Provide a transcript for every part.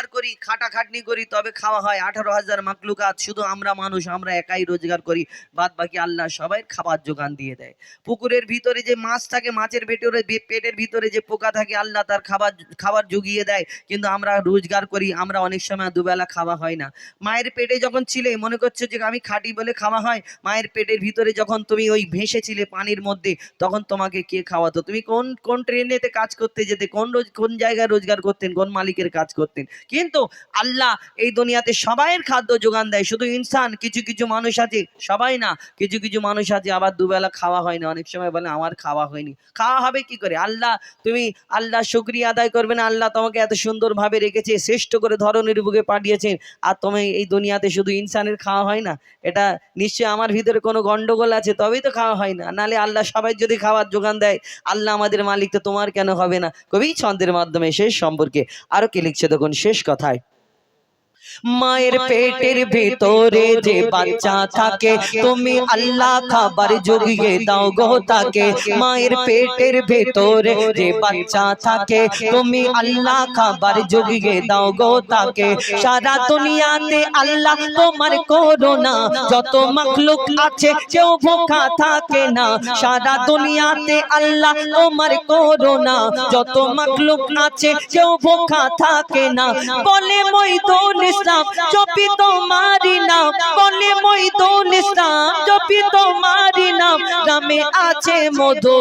রোজগার করি, খাটাখাটনি করি, তবে খাওয়া হয়। 18,000 মাকলুকাত, শুধু আমরা মানুষ, আমরা একাই রোজগার করি, বাদ বাকি আল্লাহ সবাই খাবার জোগান দিয়ে দেয়। পুকুরের ভিতরে যে মাছ থাকে, মাছের পেটের ভিতরে যে পোকা থাকে, আল্লাহ তার খাবার জুগিয়ে দেয়। কিন্তু আমরা রোজগার করি, আমরা অনেক সময় দুবেলা খাওয়া হয় না। মায়ের পেটে যখন ছিলে মনে করছো যে আমি খাঁটি বলে খাওয়া হয়, মায়ের পেটের ভিতরে যখন তুমি ওই ভেসেছিলে পানির মধ্যে, তখন তোমাকে কে খাওয়াতো? তুমি কোন ট্রেনেতে কাজ করতে যেতে, কোন জায়গায় রোজগার করতেন, কোন মালিকের কাজ করতেন? কিন্তু আল্লাহ এই দুনিয়াতে সবাইয়ের খাদ্য যোগান দেয়। শুধু ইনসান, কিছু কিছু মানুষ আছে, সবাই না, কিছু কিছু মানুষ আছে আবার দুবেলা খাওয়া হয় না। অনেক সময় বলে আমার খাওয়া হয়নি। খাওয়া হবে কি করে? তুমি আল্লাহ শুকরিয়া আদায় করবে না? আল্লাহ তোমাকে এত সুন্দর ভাবে রেখেছে, শ্রেষ্ঠ করে ধরনের বুকে পাঠিয়েছেন, আর তুমি এই দুনিয়াতে শুধু ইনসানের খাওয়া হয় না? এটা নিশ্চয়ই আমার ভিতরে কোনো গন্ডগোল আছে, তবেই তো খাওয়া হয় না। নালে আল্লাহ সবাই যদি খাওয়ার যোগান দেয়, আল্লাহ আমাদের মালিক, তো তোমার কেন হবে না? কবি ছন্দের মাধ্যমে শেষ সম্পর্কে আরো কি লিখছে দেখুন শেষ কথায়। মায়ের পেটের ভিতরে যে বাচ্চা থাকে, তুমি আল্লাহ খাবার জুগিয়ে দাও গো তাকে। মায়ের পেটের ভিতরে যে বাচ্চা থাকে, তুমি আল্লাহ খাবার জুগিয়ে দাও গো তাকে। সারা দুনিয়াতে আল্লাহ তোমার করোনা, যত মাখলুক আছে কেউ ভোকা থাকে না। সারা দুনিয়াতে আল্লাহ তোমার করোনা, যত মাখলুক আছে কেউ ভোকা থাকে না। বলে মইদুল ইসলাম জপি তোমারি নাম, বলে মইদুল ইসলাম জপি তোমারি নাম, নামে আছে মধু।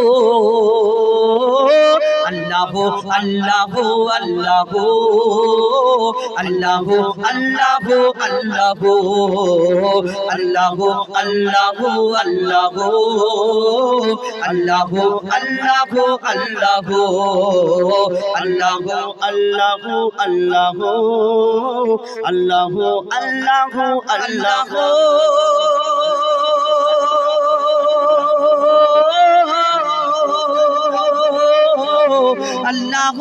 আল্লাহ আল্লাহ আল্লাহ আল্লাহ আল্লাহ আল্লাহ আল্লাহ আল্লাহ আল্লাহ আল্লাহ আল্লাহ আল্লাহ আল্লাহ আল্লাহ আল্লাহ আল্লাহ আল্লাহ আল্লাহ আল্লাহ